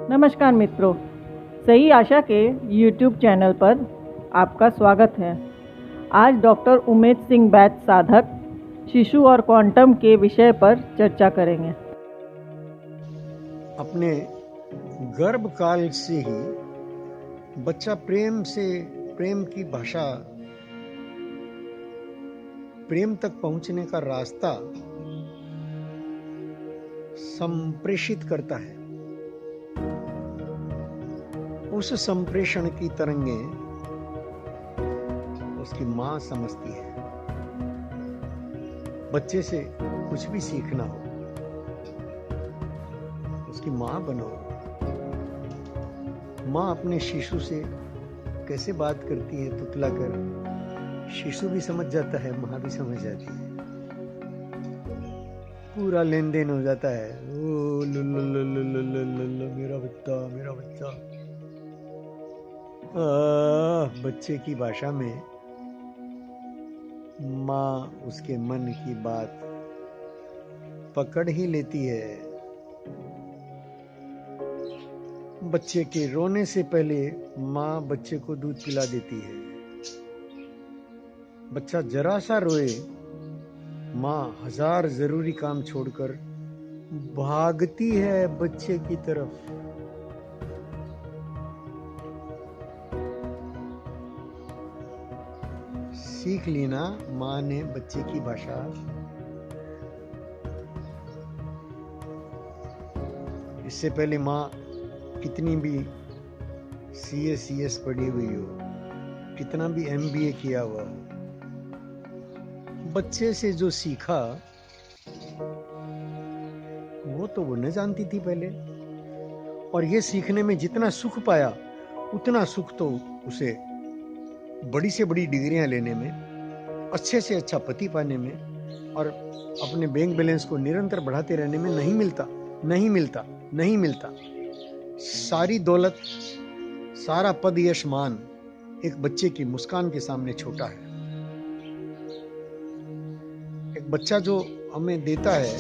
नमस्कार मित्रों, सही आशा के YouTube चैनल पर आपका स्वागत है। आज डॉक्टर उमेद सिंह बैच साधक शिशु और क्वांटम के विषय पर चर्चा करेंगे। अपने गर्भकाल से ही बच्चा प्रेम की भाषा, प्रेम तक पहुंचने का रास्ता संप्रेषित करता है। उस संप्रेषण की तरंगें उसकी मां समझती है। बच्चे से कुछ भी सीखना हो, उसकी मां बनो। मां अपने शिशु से कैसे बात करती है तुतला कर, शिशु भी समझ जाता है, मां भी समझ जाती है। पूरा लेन देन हो जाता है। ओ मेरा बच्चा, मेरा बच्चा। बच्चे की भाषा में मां उसके मन की बात पकड़ ही लेती है। बच्चे के रोने से पहले मां बच्चे को दूध पिला देती है। बच्चा जरा सा रोए, मां हजार जरूरी काम छोड़कर भागती है बच्चे की तरफ। सीख ली ना मां ने बच्चे की भाषा। इससे पहले मां कितनी भी CS पढ़ी हुई हो, कितना भी MBA किया हुआ हो, बच्चे से जो सीखा वो न जानती थी पहले। और ये सीखने में जितना सुख पाया, उतना सुख तो उसे बड़ी से बड़ी डिग्रियां लेने में, अच्छे से अच्छा पति पाने में और अपने बैंक बैलेंस को निरंतर बढ़ाते रहने में नहीं मिलता, नहीं मिलता, नहीं मिलता। सारी दौलत, सारा पद, यश, मान एक बच्चे की मुस्कान के सामने छोटा है। एक बच्चा जो हमें देता है,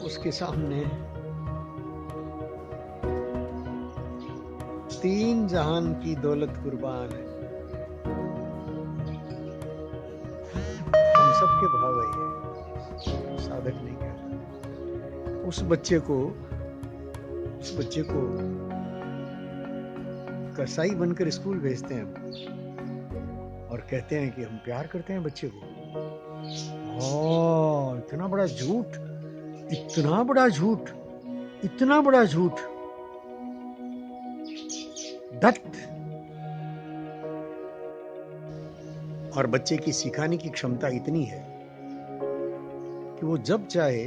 उसके सामने तीन जहान की दौलत कुर्बान है। हम सबके भाव है ये, साधक नहीं कहता। उस बच्चे को कसाई बनकर स्कूल भेजते हैं और कहते हैं कि हम प्यार करते हैं बच्चे को। इतना बड़ा झूठ, इतना बड़ा झूठ, इतना बड़ा झूठ। दत्त। और बच्चे की सिखाने की क्षमता इतनी है कि वो जब चाहे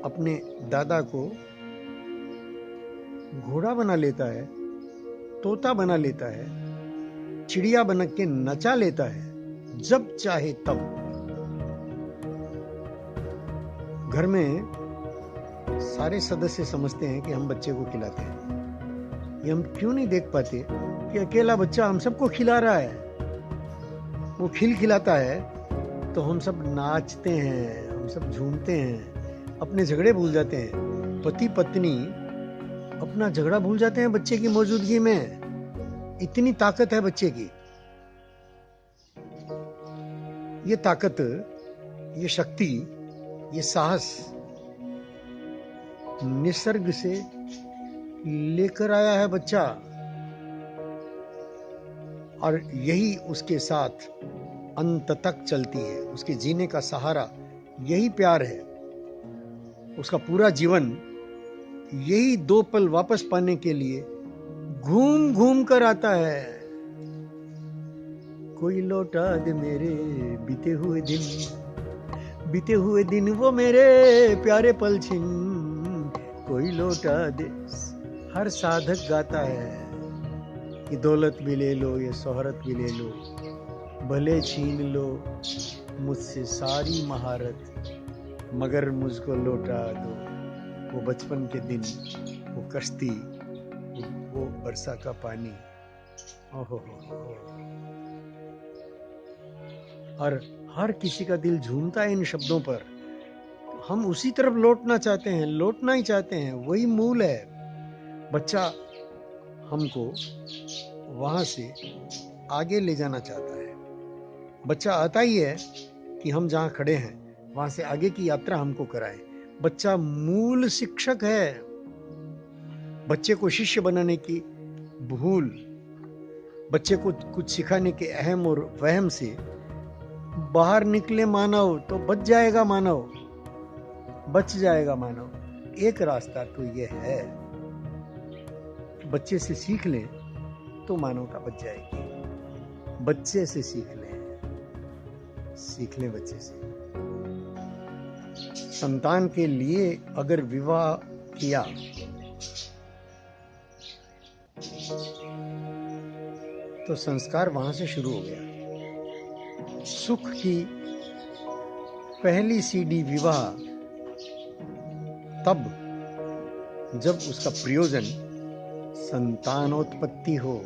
अपने दादा को घोड़ा बना लेता है, तोता बना लेता है, चिड़िया बना के नचा लेता है, जब चाहे तब। घर में सारे सदस्य समझते हैं कि हम बच्चे को खिलाते हैं। ये हम क्यों नहीं देख पाते कि अकेला बच्चा हम सबको खिला रहा है। वो खिलाता है तो हम सब नाचते हैं, हम सब झूमते हैं, अपने झगड़े भूल जाते हैं। पति पत्नी अपना झगड़ा भूल जाते हैं बच्चे की मौजूदगी में। इतनी ताकत है बच्चे की। ये ताकत, ये शक्ति, ये साहस निसर्ग से लेकर आया है बच्चा। और यही उसके साथ अंत तक चलती है। उसके जीने का सहारा यही प्यार है। उसका पूरा जीवन यही दो पल वापस पाने के लिए घूम घूम कर आता है। कोई लौटा दे मेरे बीते हुए दिन, वो मेरे प्यारे पल छिन। कोई लौटा दे। हर साधक गाता है कि दौलत भी ले लो, ये शोहरत भी ले लो, भले छीन लो मुझसे सारी महारत, मगर मुझको लौटा दो वो बचपन के दिन, वो कश्ती, वो बरसा का पानी। ओहो। और हर किसी का दिल झूमता है इन शब्दों पर। हम उसी तरफ लौटना चाहते हैं, लौटना ही चाहते हैं। वही मूल है, बच्चा हमको वहां से आगे ले जाना चाहता है। बच्चा आता ही है कि हम जहां खड़े हैं वहां से आगे की यात्रा हमको कराए। बच्चा मूल शिक्षक है। बच्चे को शिष्य बनाने की भूल, बच्चे को कुछ सिखाने के अहम और वहम से बाहर निकले मानव तो बच जाएगा मानव, बच जाएगा मानव। एक रास्ता तो यह है कि बच्चे से सीख लें तो मानवता बच जाएगी। बच्चे से सीख लें बच्चे से। संतान के लिए अगर विवाह किया तो संस्कार वहां से शुरू हो गया। सुख की पहली सीढ़ी विवाह तब जब उसका प्रयोजन संतानोत्पत्ति हो,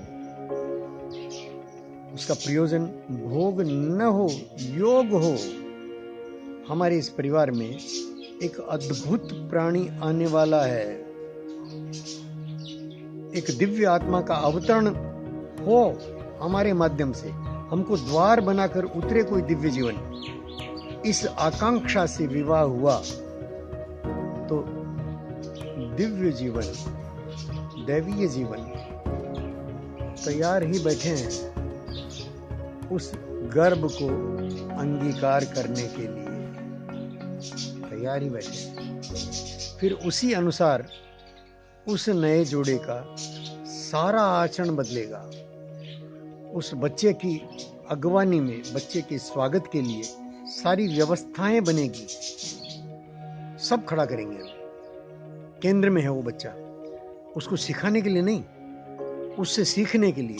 उसका प्रयोजन भोग न हो, योग हो। हमारे इस परिवार में एक अद्भुत प्राणी आने वाला है, एक दिव्य आत्मा का अवतरण हो हमारे माध्यम से, हमको द्वार बनाकर उतरे कोई दिव्य जीवन। इस आकांक्षा से विवाह हुआ तो दिव्य जीवन, दैवीय जीवन तैयार ही बैठे हैं उस गर्भ को अंगीकार करने के लिए, तैयार ही बैठे। फिर उसी अनुसार उस नए जोड़े का सारा आचरण बदलेगा। उस बच्चे की अगवानी में, बच्चे के स्वागत के लिए सारी व्यवस्थाएं बनेगी, सब खड़ा करेंगे। केंद्र में है वो बच्चा, उसको सिखाने के लिए नहीं, उससे सीखने के लिए,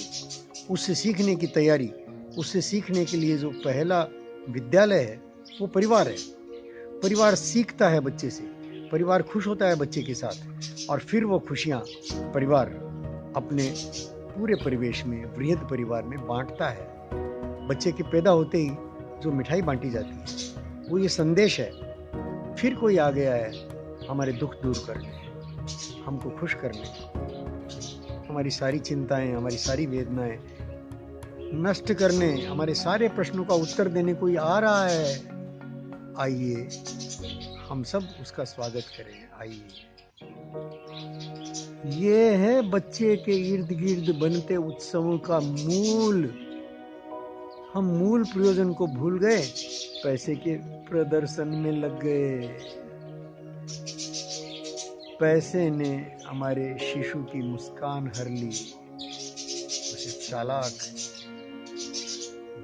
उससे सीखने की तैयारी, उससे सीखने के लिए जो पहला विद्यालय है वो परिवार है। परिवार सीखता है बच्चे से, परिवार खुश होता है बच्चे के साथ, और फिर वो खुशियां परिवार अपने पूरे परिवेश में, वृहद परिवार में बांटता है। बच्चे के पैदा होते ही जो मिठाई बांटी जाती है वो ये संदेश है, फिर कोई आ गया है हमारे दुख दूर करने, हमको खुश करने, हमारी सारी चिंताएं, हमारी सारी वेदनाएं नष्ट करने, हमारे सारे प्रश्नों का उत्तर देने कोई आ रहा है। आइए हम सब उसका स्वागत करें, आइए। ये है बच्चे के इर्द गिर्द बनते उत्सवों का मूल। हम मूल प्रयोजन को भूल गए, पैसे के प्रदर्शन में लग गए। पैसे ने हमारे शिशु की मुस्कान हर ली, उसे चालाक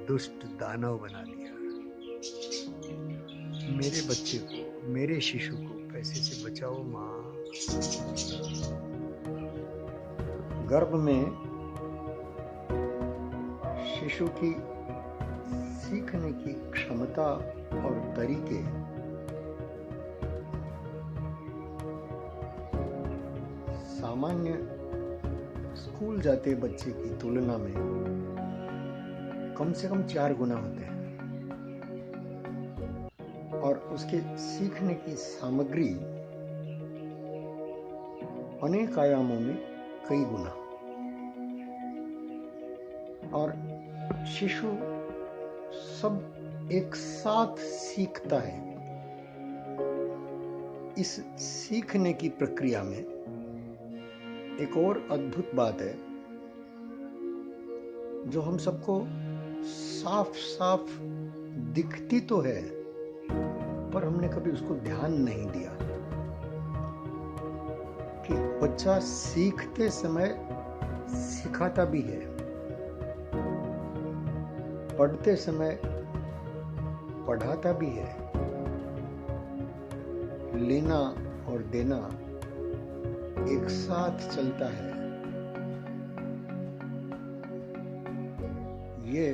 दुष्ट दानव बना दिया। मेरे बच्चे को, मेरे शिशु को पैसे से बचाओ माँ। गर्भ में शिशु की सीखने की क्षमता और तरीके सामान्य स्कूल जाते बच्चे की तुलना में कम से कम 4 गुना होते हैं, और उसके सीखने की सामग्री अनेक आयामों में कई गुना। और शिशु सब एक साथ सीखता है। इस सीखने की प्रक्रिया में एक और अद्भुत बात है जो हम सबको साफ साफ दिखती तो है, पर हमने कभी उसको ध्यान नहीं दिया कि बच्चा सीखते समय सिखाता भी है, पढ़ते समय पढ़ाता भी है। लेना और देना एक साथ चलता है। ये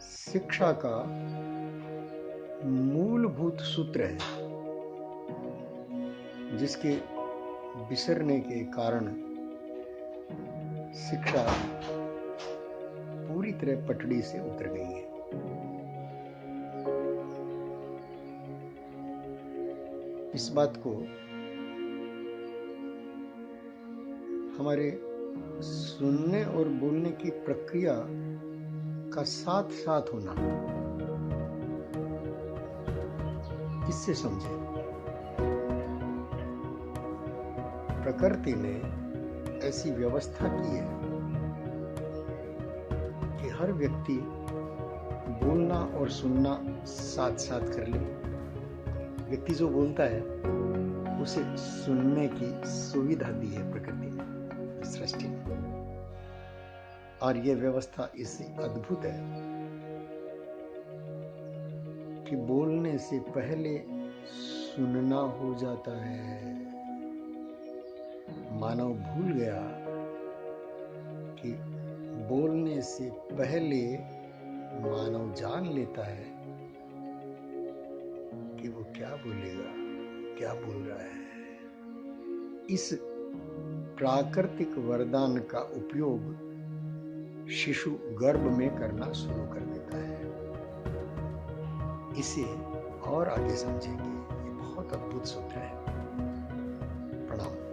शिक्षा का मूलभूत सूत्र है, जिसके बिसरने के कारण शिक्षा पूरी तरह पटड़ी से उतर गई है। इस बात को हमारे सुनने और बोलने की प्रक्रिया का साथ साथ होना, इससे समझे। प्रकृति ने ऐसी व्यवस्था की है कि हर व्यक्ति बोलना और सुनना साथ साथ कर ले। व्यक्ति जो बोलता है उसे सुनने की सुविधा दी है प्रकृति ने, सृष्टि ने। और यह व्यवस्था इससे अद्भुत है कि बोलने से पहले सुनना हो जाता है। मानव भूल गया कि बोलने से पहले मानव जान लेता है कि वो क्या बोलेगा, क्या बोल रहा है। इस प्राकृतिक वरदान का उपयोग शिशु गर्भ में करना शुरू कर देता है। इसे और आगे समझेंगे। ये बहुत अद्भुत सूत्र है। प्रणाम।